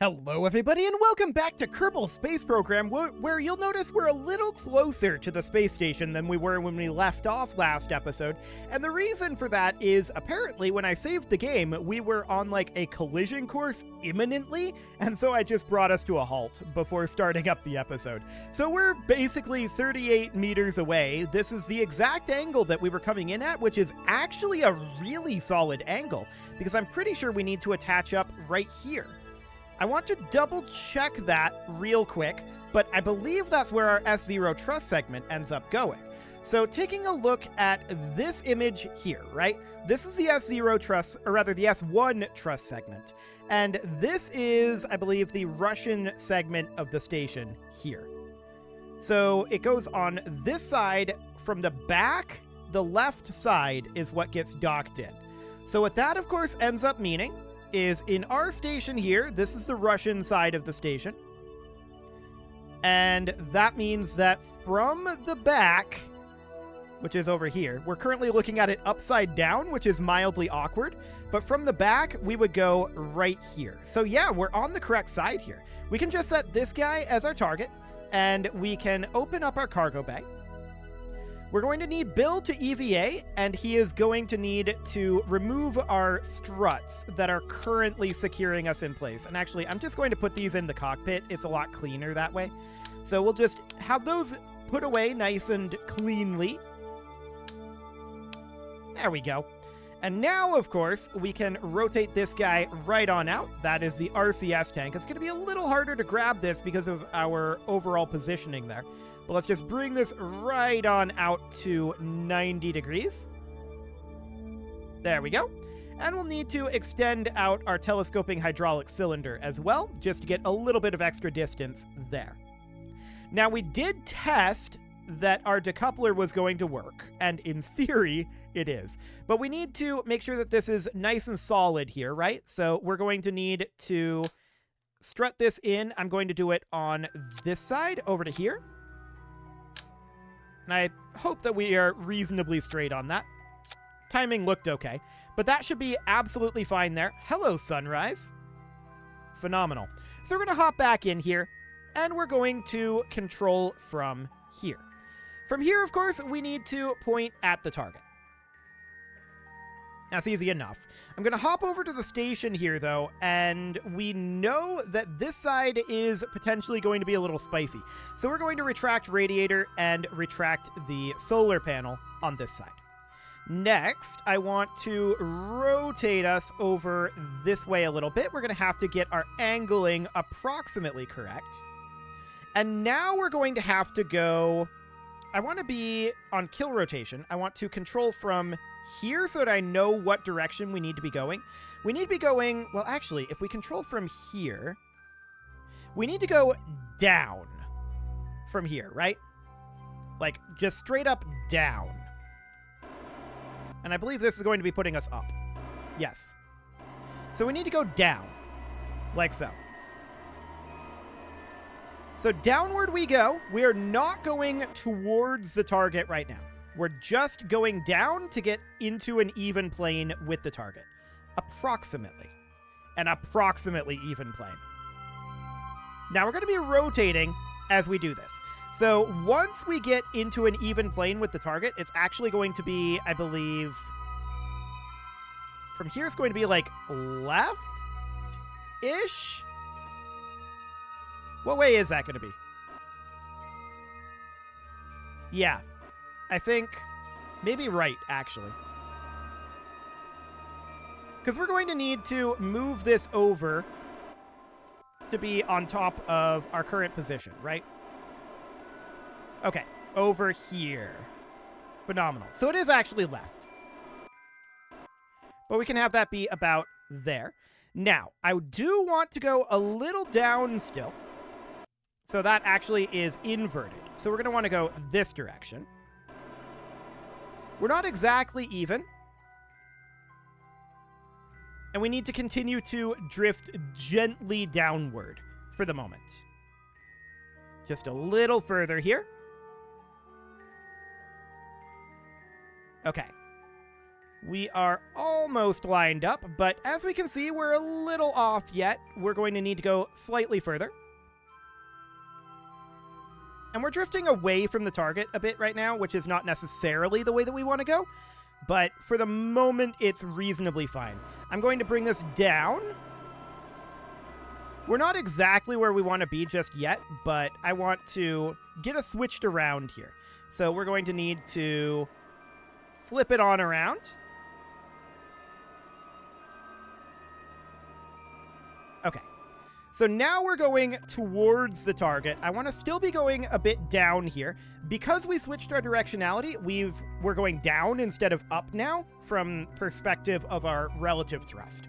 Hello everybody and welcome back to Kerbal Space Program, where you'll notice we're a little closer to the space station than we were when we left off last episode. And the reason for that is apparently when I saved the game, we were on like a collision course imminently, and so I just brought us to a halt before starting up the episode. So we're basically 38 meters away. This is the exact angle that we were coming in at, which is actually a really solid angle, because I'm pretty sure we need to attach up right here. I want to double check that real quick, but I believe that's where our S0 truss segment ends up going. So taking a look at this image here, right? This is the S0 truss, or rather the S1 truss segment. And this is, I believe, the Russian segment of the station here. So it goes on this side from the back. The left side is what gets docked in. So what that, of course, ends up meaning is in our station here, this is the Russian side of the station. And that means that from the back, which is over here, we're currently looking at it upside down, which is mildly awkward. But from the back, we would go right here. So yeah, we're on the correct side here. We can just set this guy as our target, and we can open up our cargo bay. We're going to need Bill to EVA, and he is going to need to remove our struts that are currently securing us in place. And actually, I'm just going to put these in the cockpit. It's a lot cleaner that way. So we'll just have those put away nice and cleanly. There we go. And now, of course, we can rotate this guy right on out. That is the RCS tank. It's going to be a little harder to grab this because of our overall positioning there. But let's just bring this right on out to 90 degrees. There we go. And we'll need to extend out our telescoping hydraulic cylinder as well, just to get a little bit of extra distance there. Now, we did test that our decoupler was going to work, and in theory, it is. But we need to make sure that this is nice and solid here, right? So we're going to need to strut this in. I'm going to do it on this side over to here. And I hope that we are reasonably straight on that. Timing looked okay, but that should be absolutely fine there. Hello, sunrise. Phenomenal. So we're going to hop back in here, and we're going to control from here. From here, of course, we need to point at the target. That's easy enough. I'm going to hop over to the station here, though, and we know that this side is potentially going to be a little spicy. So we're going to retract radiator and retract the solar panel on this side. Next, I want to rotate us over this way a little bit. We're going to have to get our angling approximately correct. And now we're going to have to go... I want to be on kill rotation. I want to control from here so that I know what direction we need to be going. We need to be going... Well, actually, if we control from here, we need to go down from here, right? Like, just straight up down. And I believe this is going to be putting us up. Yes. So we need to go down. Like so. So downward we go. We are not going towards the target right now. We're just going down to get into an even plane with the target. Approximately. An approximately even plane. Now we're going to be rotating as we do this. So once we get into an even plane with the target, it's actually going to be, I believe... From here it's going to be like left-ish? What way is that going to be? Yeah. I think maybe right, actually. Because we're going to need to move this over to be on top of our current position, right? Okay, over here. Phenomenal. So it is actually left. But we can have that be about there. Now, I do want to go a little down still. So that actually is inverted. So we're going to want to go this direction. We're not exactly even. And we need to continue to drift gently downward for the moment. Just a little further here. Okay. We are almost lined up, but as we can see, we're a little off yet. We're going to need to go slightly further. And we're drifting away from the target a bit right now, which is not necessarily the way that we want to go. But for the moment, it's reasonably fine. I'm going to bring this down. We're not exactly where we want to be just yet, but I want to get us switched around here. So we're going to need to flip it on around. Okay. So now we're going towards the target. I want to still be going a bit down here. Because we switched our directionality, we're going down instead of up now from perspective of our relative thrust.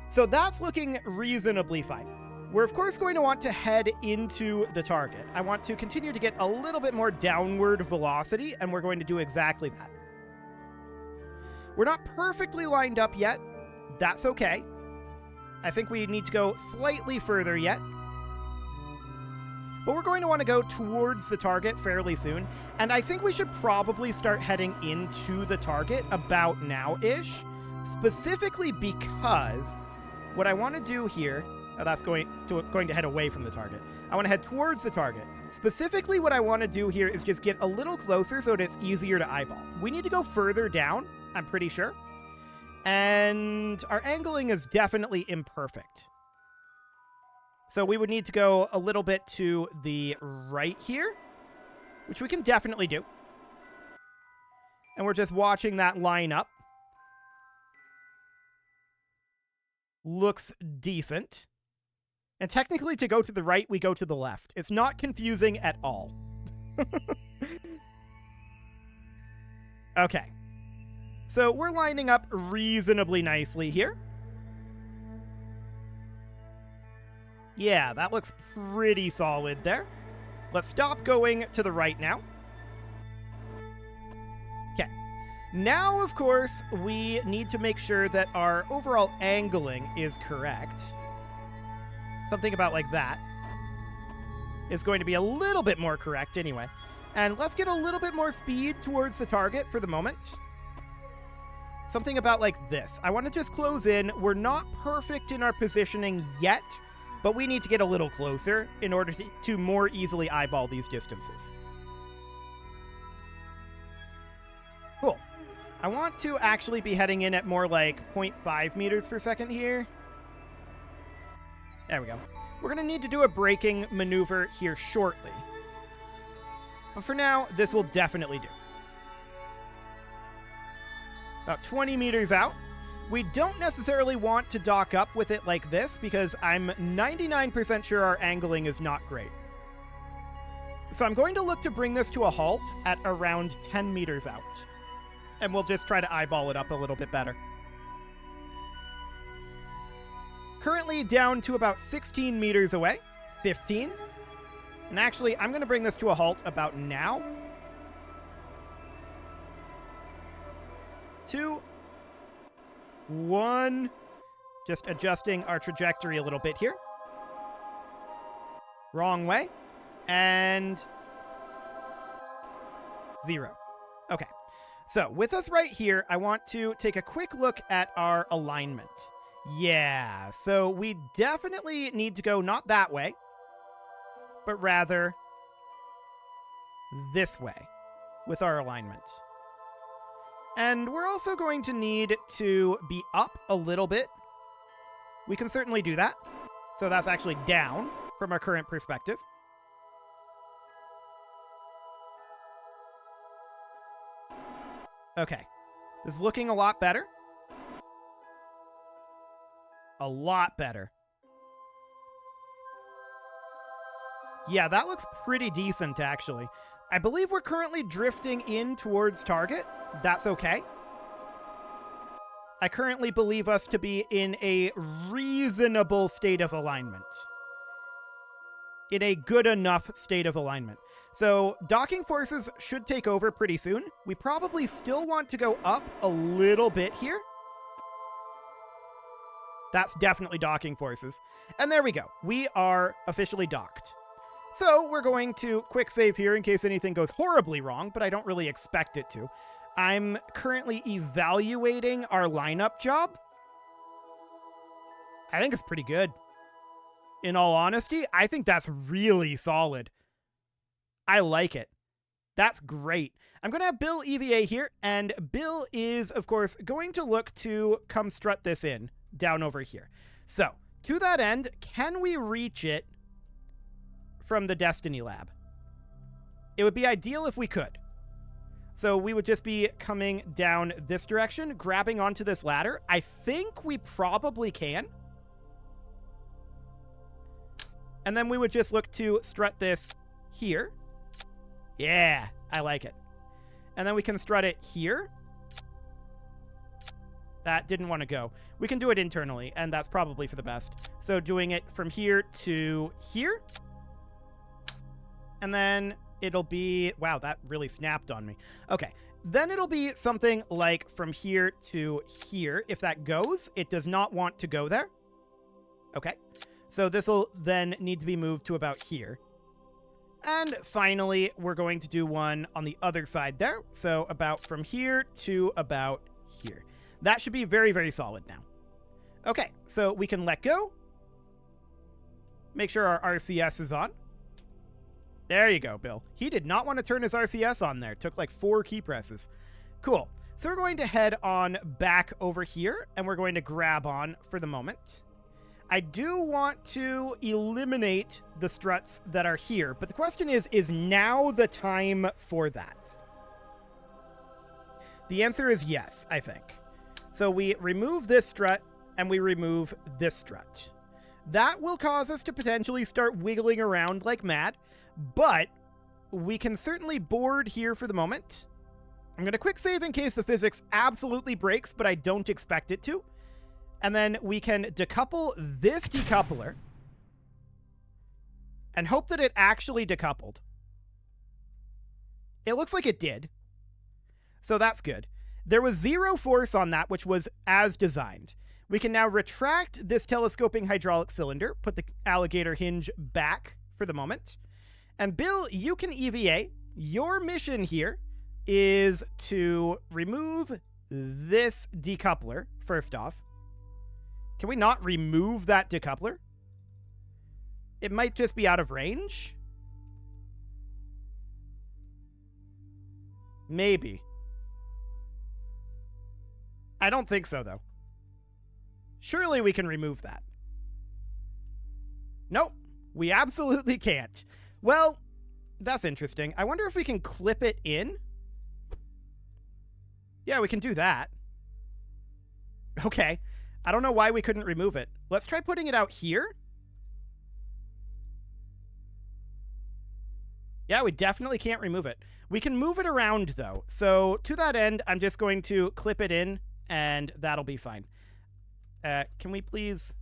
So that's looking reasonably fine. We're of course going to want to head into the target. I want to continue to get a little bit more downward velocity, and we're going to do exactly that. We're not perfectly lined up yet. That's okay. I think we need to go slightly further yet. But we're going to want to go towards the target fairly soon. And I think we should probably start heading into the target about now-ish. Specifically because what I want to do here... Oh, that's going to head away from the target. I want to head towards the target. Specifically, what I want to do here is just get a little closer so that it's easier to eyeball. We need to go further down, I'm pretty sure. And our angling is definitely imperfect. So we would need to go a little bit to the right here, which we can definitely do. And we're just watching that line up. Looks decent. And technically, to go to the right, we go to the left. It's not confusing at all. Okay. So we're lining up reasonably nicely here. Yeah, that looks pretty solid there. Let's stop going to the right now. Okay. Now, of course, we need to make sure that our overall angling is correct. Something about like that is going to be a little bit more correct anyway. And let's get a little bit more speed towards the target for the moment. Something about like this. I want to just close in. We're not perfect in our positioning yet, but we need to get a little closer in order to more easily eyeball these distances. Cool. I want to actually be heading in at more like 0.5 meters per second here. There we go. We're going to need to do a braking maneuver here shortly. But for now, this will definitely do. About 20 meters out. We don't necessarily want to dock up with it like this because I'm 99% sure our angling is not great. So I'm going to look to bring this to a halt at around 10 meters out. And we'll just try to eyeball it up a little bit better. Currently down to about 16 meters away. 15. And actually, I'm going to bring this to a halt about now. 2, 1. Just adjusting our trajectory a little bit here. Wrong way. And 0. Okay. So with us right here, I want to take a quick look at our alignment. Yeah, so we definitely need to go not that way, but rather this way with our alignment. And we're also going to need to be up a little bit. We can certainly do that. So that's actually down from our current perspective. Okay, this is looking a lot better. A lot better. Yeah, that looks pretty decent, actually. I believe we're currently drifting in towards target. That's okay. I currently believe us to be in a reasonable state of alignment. In a good enough state of alignment. So, docking forces should take over pretty soon. We probably still want to go up a little bit here. That's definitely docking forces. And there we go. We are officially docked. So we're going to quick save here in case anything goes horribly wrong, but I don't really expect it to. I'm currently evaluating our lineup job. I think it's pretty good. In all honesty, I think that's really solid. I like it. That's great. I'm going to have Bill EVA here, and Bill is, of course, going to look to come strut this in down over here. So, to that end, can we reach it from the Destiny Lab? It would be ideal if we could. So we would just be coming down this direction, grabbing onto this ladder. I think we probably can. And then we would just look to strut this here. Yeah, I like it. And then we can strut it here. That didn't want to go. We can do it internally, and that's probably for the best. So doing it from here to here. And then it'll be... Wow, that really snapped on me. Okay. Then it'll be something like from here to here. If that goes, it does not want to go there. Okay. So this will then need to be moved to about here. And finally, we're going to do one on the other side there. So about from here to about here. That should be very, very solid now. Okay, so we can let go. Make sure our RCS is on. There you go, Bill. He did not want to turn his RCS on there. Took like 4 key presses. Cool. So we're going to head on back over here, and we're going to grab on for the moment. I do want to eliminate the struts that are here, but the question is now the time for that? The answer is yes, I think. So we remove this strut, and we remove this strut. That will cause us to potentially start wiggling around like mad, but we can certainly board here for the moment. I'm going to quick save in case the physics absolutely breaks, but I don't expect it to. And then we can decouple this decoupler and hope that it actually decoupled. It looks like it did. So that's good. There was 0 force on that, which was as designed. We can now retract this telescoping hydraulic cylinder, put the alligator hinge back for the moment. And Bill, you can EVA. Your mission here is to remove this decoupler, first off. Can we not remove that decoupler? It might just be out of range. Maybe. I don't think so, though. Surely we can remove that. Nope. We absolutely can't. Well, that's interesting. I wonder if we can clip it in. Yeah, we can do that. Okay. I don't know why we couldn't remove it. Let's try putting it out here. Yeah, we definitely can't remove it. We can move it around, though. So to that end, I'm just going to clip it in, and that'll be fine. Can we please...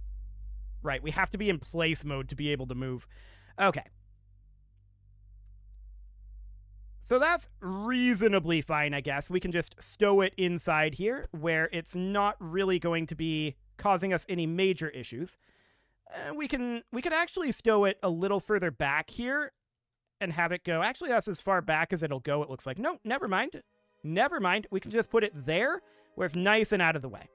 Right, we have to be in place mode to be able to move. Okay. So that's reasonably fine, I guess. We can just stow it inside here, where it's not really going to be causing us any major issues. We can actually stow it a little further back here and have it go. Actually, that's as far back as it'll go, it looks like. No, never mind. Never mind. We can just put it there, where it's nice and out of the way.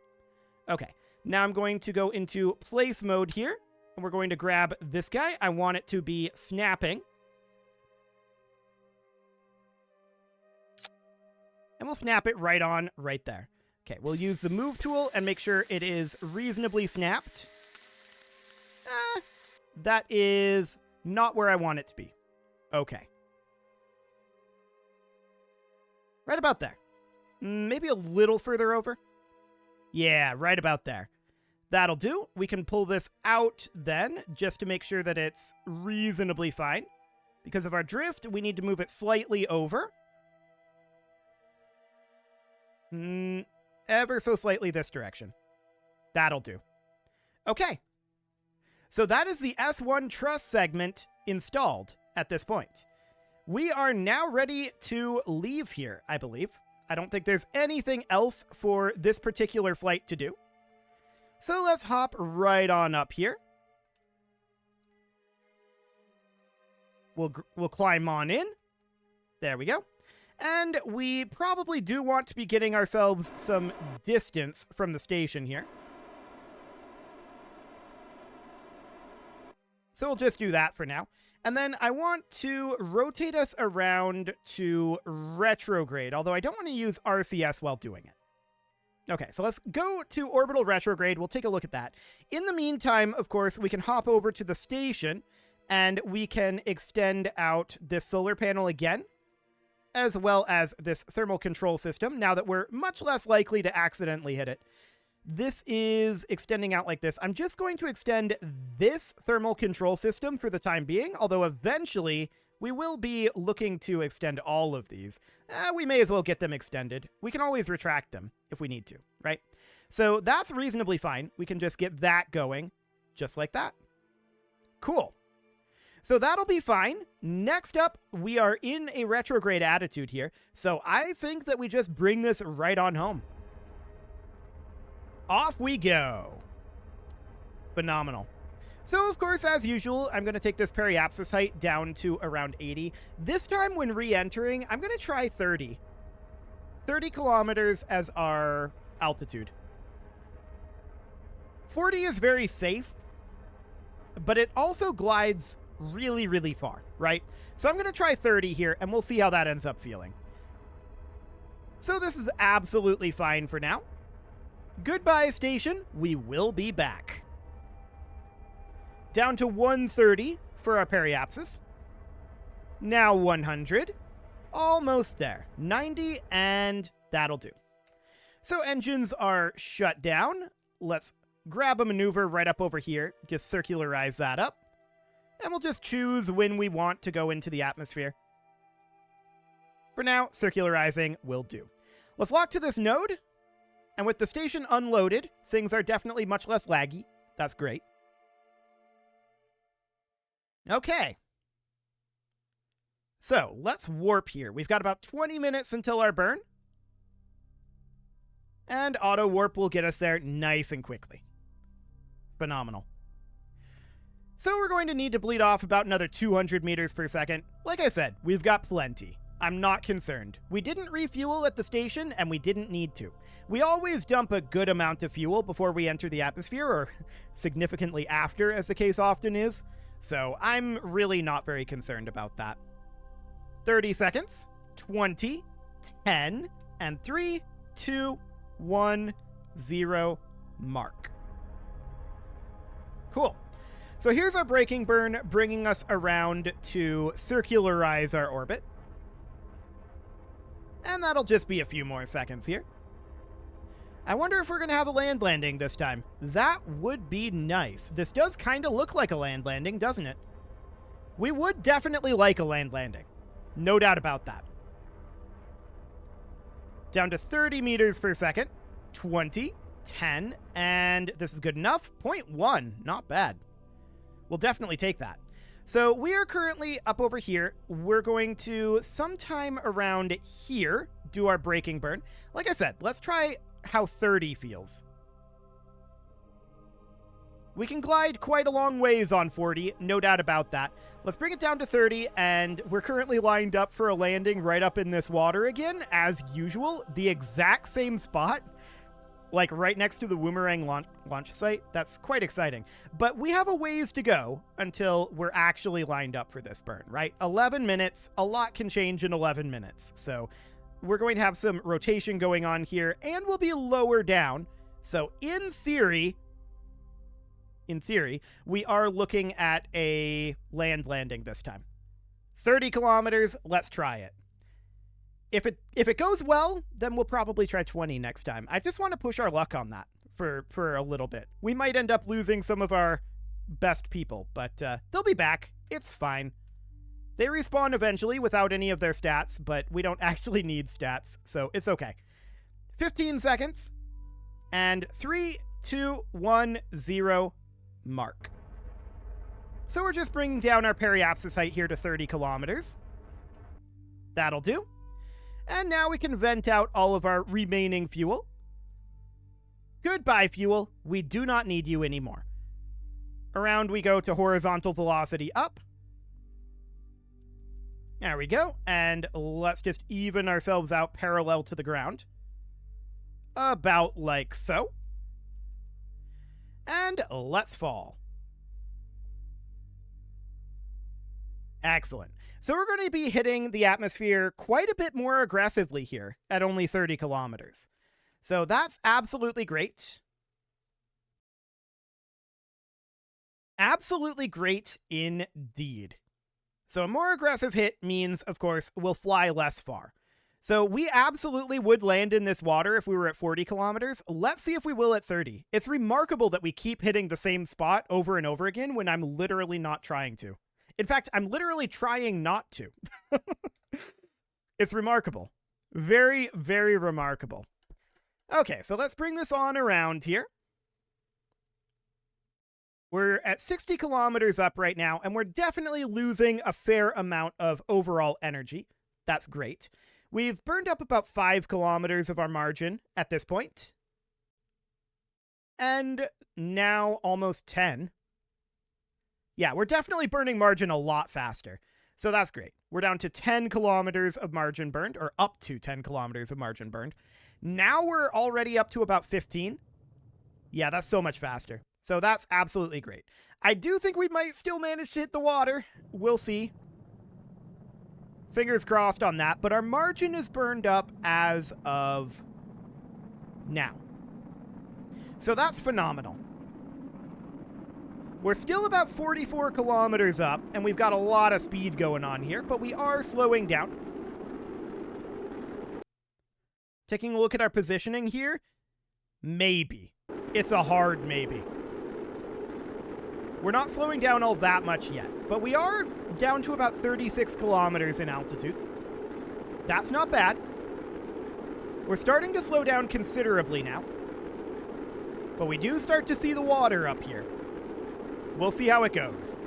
Okay. Now I'm going to go into place mode here, and we're going to grab this guy. I want it to be snapping. And we'll snap it right on right there. Okay, we'll use the move tool and make sure it is reasonably snapped. That is not where I want it to be. Okay. Right about there. Maybe a little further over. Yeah, right about there. That'll do. We can pull this out then, just to make sure that it's reasonably fine. Because of our drift, we need to move it slightly over. Ever so slightly this direction. That'll do. Okay. So that is the S1 truss segment installed at this point. We are now ready to leave here, I believe. I don't think there's anything else for this particular flight to do. So let's hop right on up here. We'll climb on in. There we go. And we probably do want to be getting ourselves some distance from the station here. So we'll just do that for now. And then I want to rotate us around to retrograde, although I don't want to use RCS while doing it. Okay, so let's go to orbital retrograde. We'll take a look at that. In the meantime, of course, we can hop over to the station and we can extend out this solar panel again, as well as this thermal control system, now that we're much less likely to accidentally hit it. This is extending out like this. I'm just going to extend this thermal control system for the time being, although eventually we will be looking to extend all of these. We may as well get them extended. We can always retract them if we need to, right? So that's reasonably fine. We can just get that going just like that. Cool. So that'll be fine. Next up, we are in a retrograde attitude here. So I think that we just bring this right on home. Off we go. Phenomenal. So, of course, as usual, I'm going to take this periapsis height down to around 80. This time when re-entering, I'm going to try 30. 30 kilometers as our altitude. 40 is very safe, but it also glides really, really far, right? So I'm going to try 30 here, and we'll see how that ends up feeling. So this is absolutely fine for now. Goodbye, station. We will be back. Down to 130 for our periapsis. Now 100. Almost there. 90, and that'll do. So engines are shut down. Let's grab a maneuver right up over here. Just circularize that up. And we'll just choose when we want to go into the atmosphere. For now, circularizing will do. Let's lock to this node. And with the station unloaded, things are definitely much less laggy. That's great. Okay. So, let's warp here. We've got about 20 minutes until our burn. And auto warp will get us there nice and quickly. Phenomenal. So we're going to need to bleed off about another 200 meters per second. Like I said, we've got plenty. I'm not concerned. We didn't refuel at the station, and we didn't need to. We always dump a good amount of fuel before we enter the atmosphere, or significantly after, as the case often is. So I'm really not very concerned about that. 30 seconds, 20, 10, and 3, 2, 1, 0, mark. Cool. So here's our braking burn, bringing us around to circularize our orbit. And that'll just be a few more seconds here. I wonder if we're going to have a land landing this time. That would be nice. This does kind of look like a land landing, doesn't it? We would definitely like a land landing. No doubt about that. Down to 30 meters per second. 20, 10, and this is good enough. 0.1, not bad. We'll definitely take that. So we are currently up over here. We're going to, sometime around here, do our braking burn. Like I said, let's try how 30 feels. We can glide quite a long ways on 40, no doubt about that. Let's bring it down to 30, and we're currently lined up for a landing right up in this water again, as usual. The exact same spot, like right next to the Woomerang launch site. That's quite exciting. But we have a ways to go until we're actually lined up for this burn, right? 11 minutes, a lot can change in 11 minutes. So we're going to have some rotation going on here, and we'll be lower down. So in theory, we are looking at a land landing this time. 30 kilometers, let's try it. If it goes well, then we'll probably try 20 next time. I just want to push our luck on that for a little bit. We might end up losing some of our best people, but they'll be back. It's fine. They respawn eventually without any of their stats, but we don't actually need stats, so it's okay. 15 seconds, and 3, 2, 1, 0, mark. So we're just bringing down our periapsis height here to 30 kilometers. That'll do. And now we can vent out all of our remaining fuel. Goodbye, fuel. We do not need you anymore. Around we go to horizontal velocity up. There we go. And let's just even ourselves out parallel to the ground. About like so. And let's fall. Excellent. So we're going to be hitting the atmosphere quite a bit more aggressively here at only 30 kilometers. So that's absolutely great. Absolutely great indeed. So a more aggressive hit means, of course, we'll fly less far. So we absolutely would land in this water if we were at 40 kilometers. Let's see if we will at 30. It's remarkable that we keep hitting the same spot over and over again when I'm literally not trying to. In fact, I'm literally trying not to. It's remarkable. Very, very remarkable. Okay, so let's bring this on around here. We're at 60 kilometers up right now, and we're definitely losing a fair amount of overall energy. That's great. We've burned up about 5 kilometers of our margin at this point. And now almost 10. Yeah, we're definitely burning margin a lot faster. So that's great. We're down to 10 kilometers of margin burned, or up to 10 kilometers of margin burned. Now we're already up to about 15. Yeah, that's so much faster. So that's absolutely great. I do think we might still manage to hit the water. We'll see. Fingers crossed on that. But our margin is burned up as of now. So that's phenomenal. We're still about 44 kilometers up, and we've got a lot of speed going on here, but we are slowing down. Taking a look at our positioning here, maybe. It's a hard maybe. We're not slowing down all that much yet, but we are down to about 36 kilometers in altitude. That's not bad. We're starting to slow down considerably now, but we do start to see the water up here. We'll see how it goes.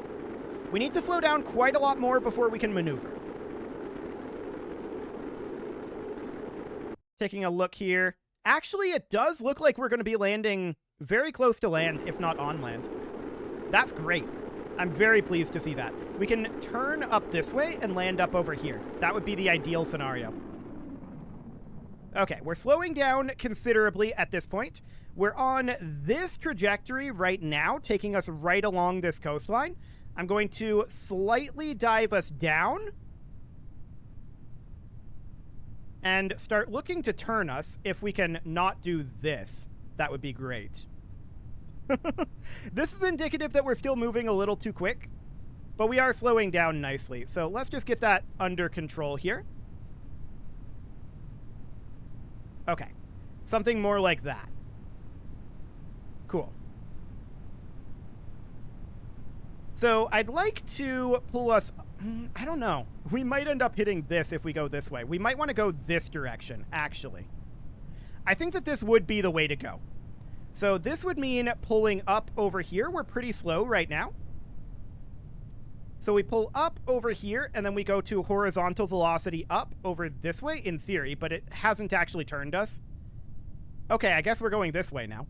We need to slow down quite a lot more before we can maneuver. Taking a look here. Actually, it does look like we're going to be landing very close to land, if not on land. That's great. I'm very pleased to see that. We can turn up this way and land up over here. That would be the ideal scenario. Okay, we're slowing down considerably at this point. We're on this trajectory right now, taking us right along this coastline. I'm going to slightly dive us down and start looking to turn us. If we can not do this, that would be great. This is indicative that we're still moving a little too quick, but we are slowing down nicely. So let's just get that under control here. Okay, something more like that. Cool. So I'd like to pull us, I don't know. We might end up hitting this if we go this way. We might want to go this direction, actually. I think that this would be the way to go. So this would mean pulling up over here. We're pretty slow right now. So we pull up over here, and then we go to horizontal velocity up over this way, in theory, but it hasn't actually turned us. Okay, I guess we're going this way now.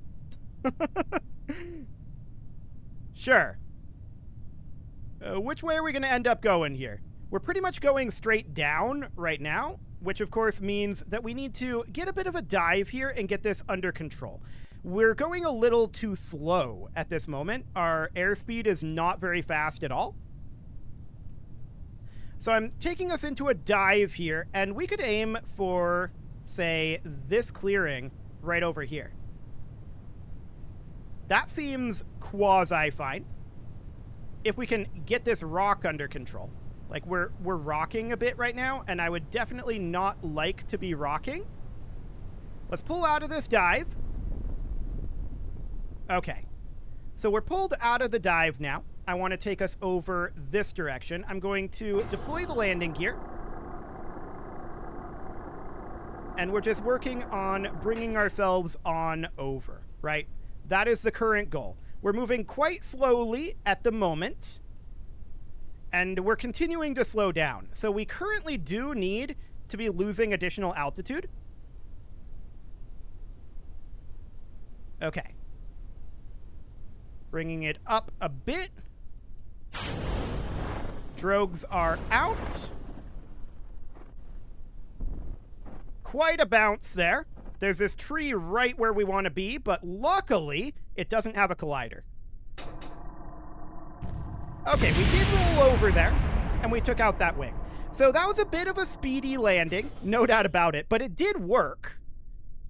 Sure. Which way are we going to end up going here? We're pretty much going straight down right now, which of course means that we need to get a bit of a dive here and get this under control. We're going a little too slow at this moment. Our airspeed is not very fast at all. So I'm taking us into a dive here, and we could aim for, say, this clearing right over here. That seems quasi-fine. If we can get this rock under control. Like, we're rocking a bit right now, and I would definitely not like to be rocking. Let's pull out of this dive. Okay. So we're pulled out of the dive now. I want to take us over this direction. I'm going to deploy the landing gear. And we're just working on bringing ourselves on over, right? That is the current goal. We're moving quite slowly at the moment. And we're continuing to slow down. So we currently do need to be losing additional altitude. Okay. Bringing it up a bit. Drogues are out. quite a bounce there. There's this tree right where we want to be, but luckily, it doesn't have a collider. Okay, we did roll over there, and we took out that wing. So that was a bit of a speedy landing, no doubt about it, but it did work.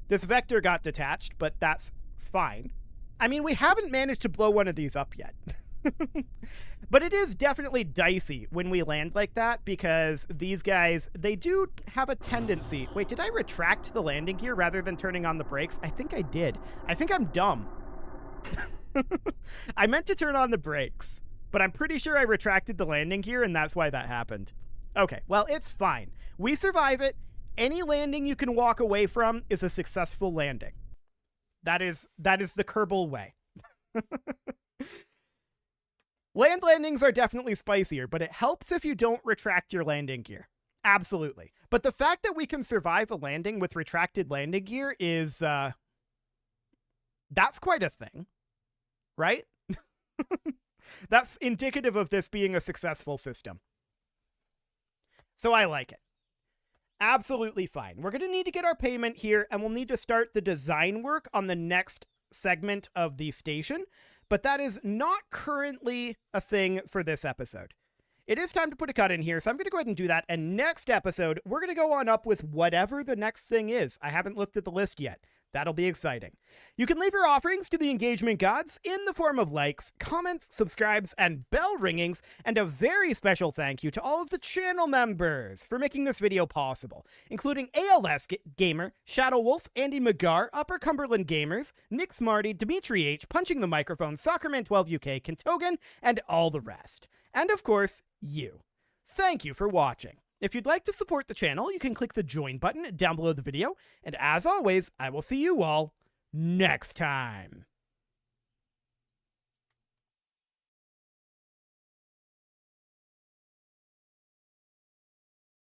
This vector got detached, but that's fine. I mean, we haven't managed to blow one of these up yet. But it is definitely dicey when we land like that, because these guys, they do have a tendency... Wait, did I retract the landing gear rather than turning on the brakes? I think I did. I think I'm dumb. I meant to turn on the brakes, but I'm pretty sure I retracted the landing gear, and that's why that happened. Okay, well, it's fine. We survive it. Any landing you can walk away from is a successful landing. That is the Kerbal way. Land landings are definitely spicier, but it helps if you don't retract your landing gear. Absolutely. But the fact that we can survive a landing with retracted landing gear is, that's quite a thing, right? That's indicative of this being a successful system. So I like it. Absolutely fine. We're going to need to get our payment here, and we'll need to start the design work on the next segment of the station. But that is not currently a thing for this episode. It is time to put a cut in here, so I'm going to go ahead and do that. And next episode, we're going to go on up with whatever the next thing is. I haven't looked at the list yet. That'll be exciting. You can leave your offerings to the engagement gods in the form of likes, comments, subscribes, and bell ringings, and a very special thank you to all of the channel members for making this video possible, including ALS Gamer, Shadow Wolf, Andy McGar, Upper Cumberland Gamers, Nick Smarty, Dimitri H, Punching the Microphone, Soccerman12UK, Kentogan, and all the rest. And of course, you. Thank you for watching. If you'd like to support the channel, you can click the join button down below the video, and as always, I will see you all next time.